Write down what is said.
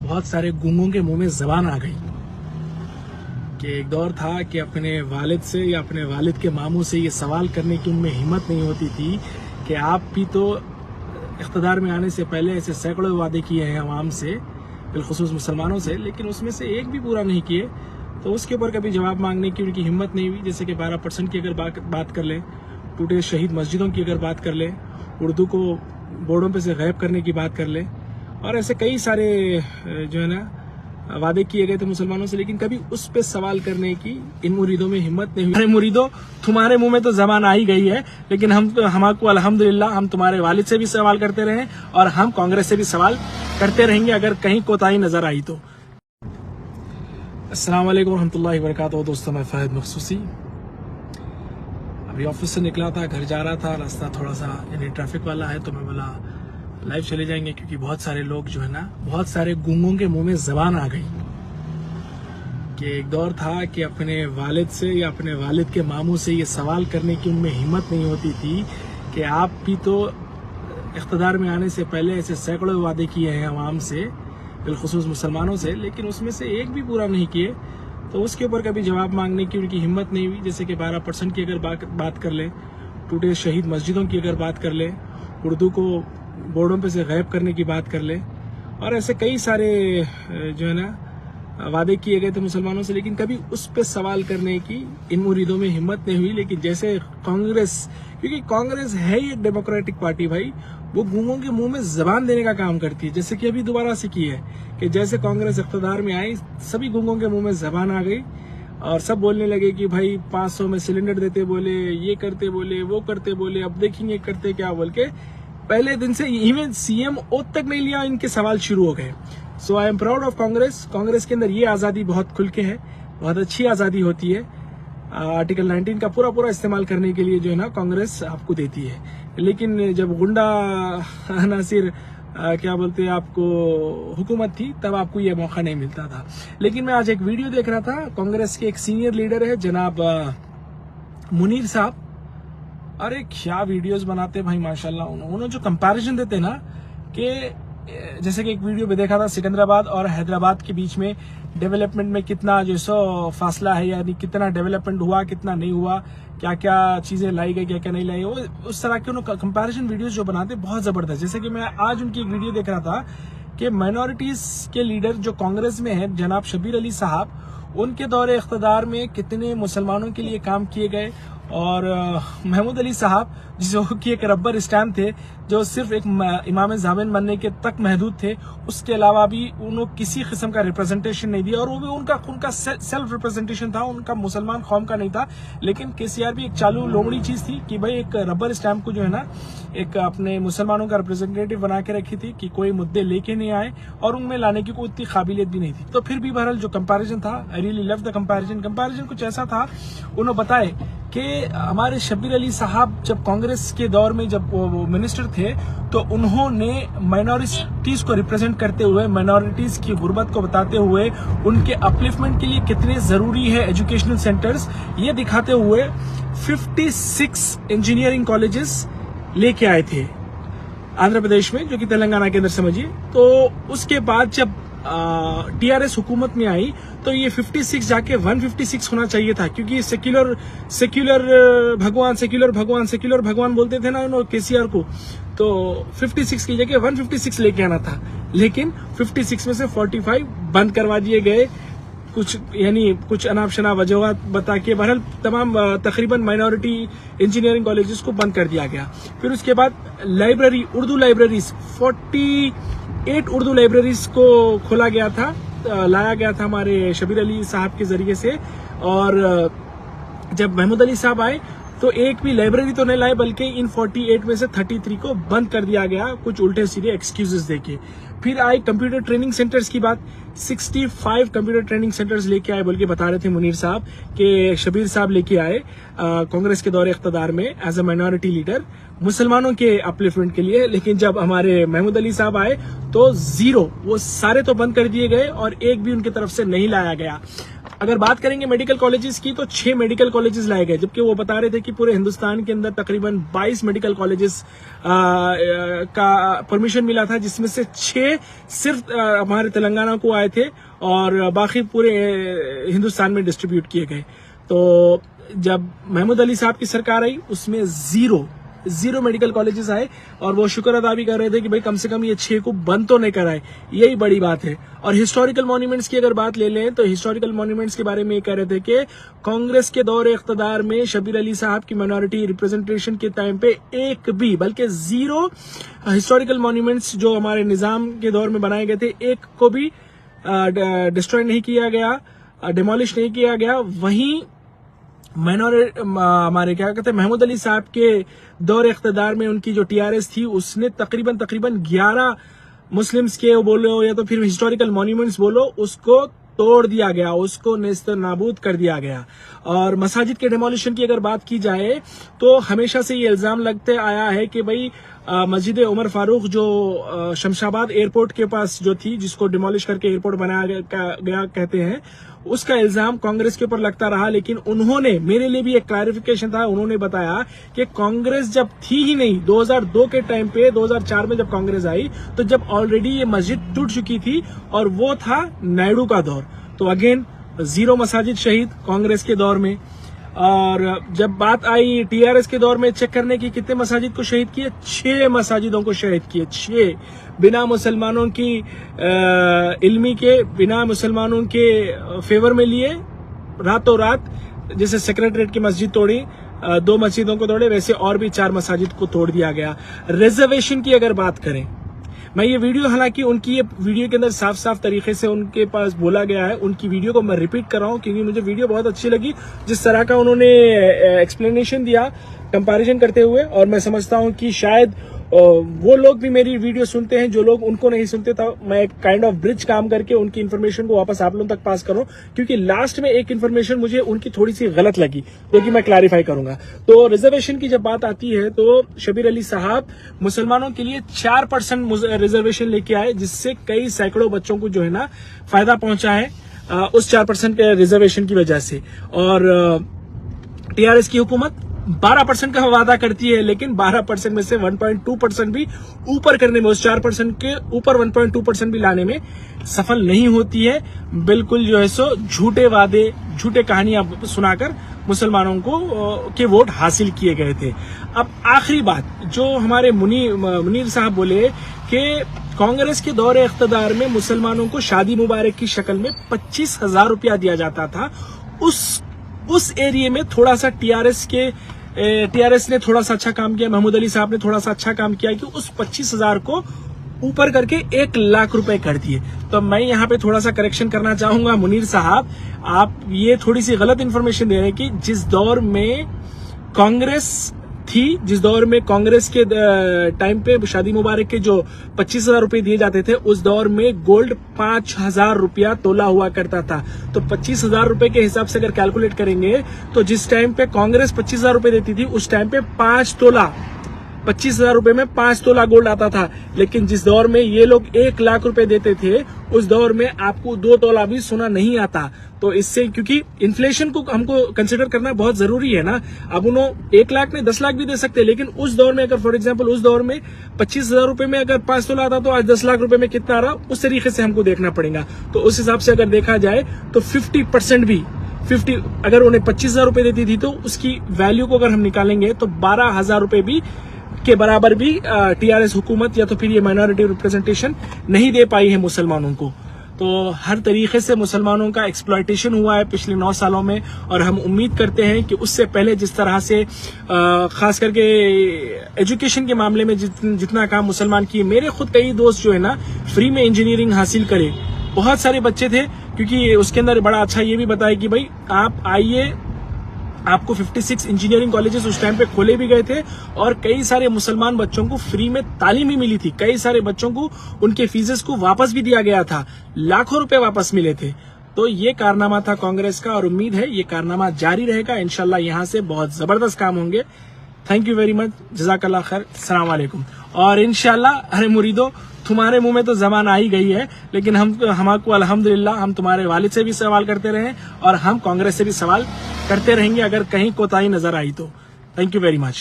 बहुत सारे गूंगों के मुंह में जबान आ गई कि एक दौर था कि अपने वालिद से या अपने वालिद के मामू से ये सवाल करने की उनमें हिम्मत नहीं होती थी कि आप भी तो इख्तिदार में आने से पहले ऐसे सैकड़ों वादे किए हैं अवाम से, बिलखुसूस मुसलमानों से, लेकिन उसमें से एक भी पूरा नहीं किए। तो उसके ऊपर कभी जवाब मांगने की उनकी हिम्मत नहीं हुई। जैसे कि 12% की अगर बात कर लें, टूटे शहीद मस्जिदों की अगर बात कर लें, उर्दू को बोर्डों पे से गायब करने की बात कर लें, और ऐसे कई सारे जो है ना वादे किए गए थे मुसलमानों से, लेकिन कभी उस पे सवाल करने की इन मुरीदों में हिम्मत नहीं हुई। अरे मुरीदों, तुम्हारे मुंह में तो जबान आ ही गई है, लेकिन हमको अल्हम्दुलिल्लाह हम तुम्हारे वालिद से भी सवाल करते रहे और हम कांग्रेस से भी सवाल करते रहेंगे अगर कहीं कोताही नजर आई तो। अस्सलाम वालेकुम रहमतुल्लाहि व बरकातहू। दोस्तों, मैं फहद मखसूसी अभी ऑफिस से निकला था, घर जा रहा था। रास्ता थोड़ा सा यानी ट्रैफिक वाला है, तो मैं बोला लाइव चले जाएंगे, क्योंकि बहुत सारे लोग जो है ना, बहुत सारे गूंगों के मुंह में जबान आ गई कि एक दौर था कि अपने वालिद से या अपने वालिद के मामू से ये सवाल करने की उनमें हिम्मत नहीं होती थी कि आप भी तो इख्तिदार में आने से पहले ऐसे सैकड़ों वादे किए हैं अवाम से, बिलखुसूस मुसलमानों से, लेकिन उसमें से एक भी पूरा नहीं किए। तो उसके ऊपर कभी जवाब मांगने की उनकी हिम्मत नहीं हुई। जैसे कि 12% की अगर बात कर लें, टूटे शहीद मस्जिदों की अगर बात कर लें, उर्दू को बोर्डों पे से गायब करने की बात कर लें, और ऐसे कई सारे जो है ना वादे किए गए थे मुसलमानों से, लेकिन कभी उस पे सवाल करने की इन मुरीदों में हिम्मत नहीं हुई। लेकिन जैसे कांग्रेस, क्योंकि कांग्रेस है ही एक डेमोक्रेटिक पार्टी भाई, वो गूंगों के मुंह में जबान देने का काम करती है। जैसे कि अभी दोबारा से की है कि जैसे कांग्रेस इख्तिदार में आई, सभी गूंगों के मुंह में जबान आ गई और सब बोलने लगे कि भाई 500 में सिलेंडर देते बोले, ये करते बोले, वो करते बोले, अब देखेंगे करते क्या बोल के पहले दिन से इवन सीएम ओथ तक नहीं लिया, इनके सवाल शुरू हो गए। So I am proud of Congress. Congress के अंदर ये आज़ादी बहुत खुल के है, बहुत अच्छी आज़ादी होती है। आर्टिकल 19 का पूरा इस्तेमाल करने के लिए जो है ना कांग्रेस आपको देती है। लेकिन जब गुंडा नासिर क्या बोलते हैं आपको हुकूमत थी, तब आपको ये मौका नहीं मिलता था। लेकिन मैं आज एक वीडियो देख रहा था, कांग्रेस के एक सीनियर लीडर है जनाब मुनीर साहब। अरे क्या वीडियोस बनाते भाई माशाल्लाह। उन्होंने जो कंपैरिजन देते ना, कि जैसे कि एक वीडियो में देखा था सिकंदराबाद और हैदराबाद के बीच में डेवलपमेंट में कितना जो सो फासला है, यानी कितना डेवलपमेंट हुआ, कितना नहीं हुआ, क्या क्या चीजें लाई गई, क्या क्या नहीं लाई। वो उस तरह के उन्होंने कंपैरिजन वीडियोस जो बनाते बहुत जबरदस्त। जैसे कि मैं आज उनकी एक वीडियो देख रहा था कि माइनॉरिटीज के लीडर जो कांग्रेस में है जनाब शबीर अली साहब, उनके दौरे इख्तिदार में कितने मुसलमानों के लिए काम किए गए। और महमूद अली साहब जो कि एक रबर स्टैम्प थे, जो सिर्फ एक इमाम ज़ामिन बनने के तक महदूद थे, उसके अलावा भी उन्होंने किसी किस्म का रिप्रेजेंटेशन नहीं दिया। और वो भी उनका सेल्फ रिप्रेजेंटेशन था, उनका मुसलमान कौम का नहीं था। लेकिन केसीआर भी एक चालू लोमड़ी चीज थी कि भाई एक रबर स्टैम्प को जो है ना एक अपने मुसलमानों का रिप्रेजेंटेटिव बना के रखी थी कि कोई मुद्दे लेके नहीं आए, और उनमें लाने की कोई इतनी काबिलियत भी नहीं थी। तो फिर भी बहरहाल जो कंपैरिजन था, I really love the comparison कुछ ऐसा था। उन्होंने बताए कि हमारे शबीर अली साहब जब कांग्रेस के दौर में जब वो मिनिस्टर थे, तो उन्होंने माइनॉरिटीज को रिप्रेजेंट करते हुए, माइनॉरिटीज की गुर्बत को बताते हुए, उनके अपलिफ्टमेंट के लिए कितने जरूरी है एजुकेशनल सेंटर्स, ये दिखाते हुए 56 इंजीनियरिंग कॉलेजेस लेके आए थे आंध्र प्रदेश में, जो कि तेलंगाना के अंदर समझिए। तो उसके बाद जब टीआरएस हुकूमत में आई, तो ये 56 जाके 156 होना चाहिए था, क्योंकि सेक्युलर भगवान बोलते थे ना उन्होंने केसीआर को, तो 56 की जगह 156 लेके आना था। लेकिन 56 में से 45 बंद करवा दिए गए, कुछ अनाप शनाप वजूहत बता के। बहरहाल तमाम तकरीबन माइनॉरिटी इंजीनियरिंग कॉलेजेस को बंद कर दिया गया। फिर उसके बाद उर्दू लाइब्रेरीज 48 उर्दू लाइब्रेरीज को खोला गया था, लाया गया था हमारे शबीर अली साहब के जरिए से। और जब महमूद अली साहब आए तो एक भी लाइब्रेरी तो नहीं लाए, बल्कि इन 48 में से 33 को बंद कर दिया गया, कुछ उल्टे सीधे एक्सक्यूजेस देके। फिर आए कंप्यूटर ट्रेनिंग सेंटर्स की बात, 65 कंप्यूटर ट्रेनिंग सेंटर्स लेके आए बोल के बता रहे थे मुनीर साहब कि शबीर साहब लेके आए कांग्रेस के दौरे इख्तिदार में एज अ माइनॉरिटी लीडर मुसलमानों के अपलिफ्टमेंट के लिए। लेकिन जब हमारे महमूद अली साहब आए तो 0, वो सारे तो बंद कर दिए गए और एक भी उनकी तरफ से नहीं लाया गया। अगर बात करेंगे मेडिकल कॉलेजेस की तो 6 मेडिकल कॉलेजेस लाए गए, जबकि वो बता रहे थे कि पूरे हिंदुस्तान के अंदर तकरीबन 22 मेडिकल कॉलेजेस का परमिशन मिला था, जिसमें से 6 सिर्फ हमारे तेलंगाना को आए थे और बाकी पूरे हिंदुस्तान में डिस्ट्रीब्यूट किए गए। तो जब महमूद अली साहब की सरकार आई उसमें जीरो मेडिकल कॉलेजेस आए और वो शुक्र अदा भी कर रहे थे कि भाई कम से कम ये 6 को बंद तो नहीं कराए, यही बड़ी बात है। और हिस्टोरिकल मॉन्यूमेंट्स की अगर बात ले लें तो हिस्टोरिकल मॉन्यूमेंट्स के बारे में ये कह रहे थे कि कांग्रेस के दौर इख्तदार में शबीर अली साहब की माइनॉरिटी रिप्रेजेंटेशन के टाइम पे एक भी बल्कि 0 हिस्टोरिकल मॉन्यूमेंट्स जो हमारे निजाम के दौर में बनाए गए थे एक को भी डिस्ट्रॉय नहीं किया गया, डिमोलिश नहीं किया गया। वहीं हमारे क्या कहते हैं महमूद अली साहब के दौर इख्तदार में उनकी जो टीआरएस थी उसने तकरीबन 11 मुस्लिम्स के बोलो या तो फिर हिस्टोरिकल मॉन्यूमेंट्स बोलो उसको तोड़ दिया गया, उसको नेस्त नाबूद कर दिया गया। और मसाजिद के डिमोलिशन की अगर बात की जाए तो हमेशा से ये इल्जाम लगते आया है कि भाई मस्जिद उमर फारूक जो शमशाबाद एयरपोर्ट के पास जो थी, जिसको डिमोलिश करके एयरपोर्ट बनाया गया कहते हैं, उसका इल्जाम कांग्रेस के ऊपर लगता रहा। लेकिन उन्होंने, मेरे लिए भी एक क्लैरिफिकेशन था, उन्होंने बताया कि कांग्रेस जब थी ही नहीं 2002 के टाइम पे, 2004 में जब कांग्रेस आई तो जब ऑलरेडी ये मस्जिद टूट चुकी थी और वो था नायडू का दौर। तो अगेन 0 मसाजिद शहीद कांग्रेस के दौर में। और जब बात आई टीआरएस के दौर में चेक करने की कितने मसाजिद को शहीद किए, 6 मसाजिदों को शहीद किए, 6 बिना मुसलमानों की इल्मी के, बिना मुसलमानों के फेवर में लिए, रातों रात। जैसे सेक्रेटरीट की मस्जिद तोड़ी, 2 मस्जिदों को तोड़े, वैसे और भी 4 मसाजिद को तोड़ दिया गया। रिजर्वेशन की अगर बात करें, मैं ये वीडियो, हालांकि उनकी ये वीडियो के अंदर साफ साफ तरीके से उनके पास बोला गया है, उनकी वीडियो को मैं रिपीट कर रहा हूं क्योंकि मुझे वीडियो बहुत अच्छी लगी, जिस तरह का उन्होंने एक्सप्लेनेशन दिया कंपैरिजन करते हुए। और मैं समझता हूं कि शायद वो लोग भी मेरी वीडियो सुनते हैं जो लोग उनको नहीं सुनते, था मैं एक काइंड ऑफ ब्रिज काम करके उनकी इन्फॉर्मेशन को वापस आप लोगों तक पास करूं, क्योंकि लास्ट में एक इन्फॉर्मेशन मुझे उनकी थोड़ी सी गलत लगी जो कि मैं क्लैरिफाई करूंगा। तो रिजर्वेशन की जब बात आती है तो शबीर अली साहब मुसलमानों के लिए 4% रिजर्वेशन लेके आए, जिससे कई सैकड़ों बच्चों को जो है ना फायदा पहुंचा है उस 4% के रिजर्वेशन की वजह से। और टीआरएस की हुकूमत 12% का वादा करती है, लेकिन 12% में से 1.2% भी ऊपर करने में, उस 4% के ऊपर 1.2% भी लाने में सफल नहीं होती है। बिल्कुल जो है सो झूठे वादे, झूठे कहानियां सुनाकर मुसलमानों को के वोट हासिल किए गए थे। अब आखिरी बात जो हमारे मुनीर साहब बोले कि कांग्रेस के दौरे इख्तदार में मुसलमानों को शादी मुबारक की शक्ल में 25,000 रुपया दिया जाता था। उस एरिया में थोड़ा सा टीआरएस ने थोड़ा सा अच्छा काम किया, महमूद अली साहब ने थोड़ा सा अच्छा काम किया कि उस 25,000 को ऊपर करके 1 लाख रुपए कर दिए। तो मैं यहाँ पे थोड़ा सा करेक्शन करना चाहूंगा, मुनीर साहब आप ये थोड़ी सी गलत इंफॉर्मेशन दे रहे हैं कि जिस दौर में कांग्रेस थी, जिस दौर में कांग्रेस के टाइम पे शादी मुबारक के जो 25,000 रुपए दिए जाते थे, उस दौर में गोल्ड 5,000 रुपया तोला हुआ करता था। तो 25,000 रुपए के हिसाब से अगर कैलकुलेट करेंगे तो जिस टाइम पे कांग्रेस 25,000 रुपए देती थी उस टाइम पे 5 तोला, 25,000 रुपए में 5 तोला गोल्ड आता था। लेकिन जिस दौर में ये लोग 1 लाख रुपए देते थे उस दौर में आपको 2 तोला भी सोना नहीं आता। तो इससे, क्योंकि इन्फ्लेशन को हमको कंसिडर करना बहुत जरूरी है ना, अब उन्होंने 1 लाख नहीं 10 लाख भी दे सकते, लेकिन उस दौर में अगर फॉर एग्जांपल उस दौर में 25,000 रुपए में अगर 5 तोला आता तो आज 10 लाख रुपए में कितना आ रहा, उस तरीके से हमको देखना पड़ेगा। तो उस हिसाब से अगर देखा जाए तो 50% भी अगर उन्हें 25,000 रुपए देती थी तो उसकी वैल्यू को अगर हम निकालेंगे तो 12,000 रुपए भी के बराबर भी टीआरएस हुकूमत या तो फिर ये माइनॉरिटी रिप्रेजेंटेशन नहीं दे पाई है मुसलमानों को। तो हर तरीके से मुसलमानों का एक्सप्लॉयटेशन हुआ है पिछले 9 सालों में, और हम उम्मीद करते हैं कि उससे पहले जिस तरह से खास करके एजुकेशन के मामले में जितना काम मुसलमान किए, मेरे खुद कई दोस्त जो है ना फ्री में इंजीनियरिंग हासिल करे, बहुत सारे बच्चे थे, क्योंकि उसके अंदर बड़ा अच्छा ये भी बताया कि भाई आप आइए, आपको 56 इंजीनियरिंग कॉलेजेस उस टाइम पे खोले भी गए थे और कई सारे मुसलमान बच्चों को फ्री में तालीम भी मिली थी, कई सारे बच्चों को उनके फीसेस को वापस भी दिया गया था, लाखों रुपए वापस मिले थे। तो ये कारनामा था कांग्रेस का और उम्मीद है ये कारनामा जारी रहेगा। इंशाल्लाह यहाँ से बहुत जबरदस्त काम होंगे। थैंक यू वेरी मच, जज़ाकल्लाह खैर, अस्सलाम वालेकुम। और इंशाल्लाह, अरे मुरीदो, तुम्हारे मुंह में तो जबान आ ही गई है, लेकिन हमको अल्हम्दुलिल्लाह हम तुम्हारे वालिद से भी सवाल करते रहे और हम कांग्रेस से भी सवाल करते रहेंगे अगर कहीं कोताही नजर आई तो। Thank you very much.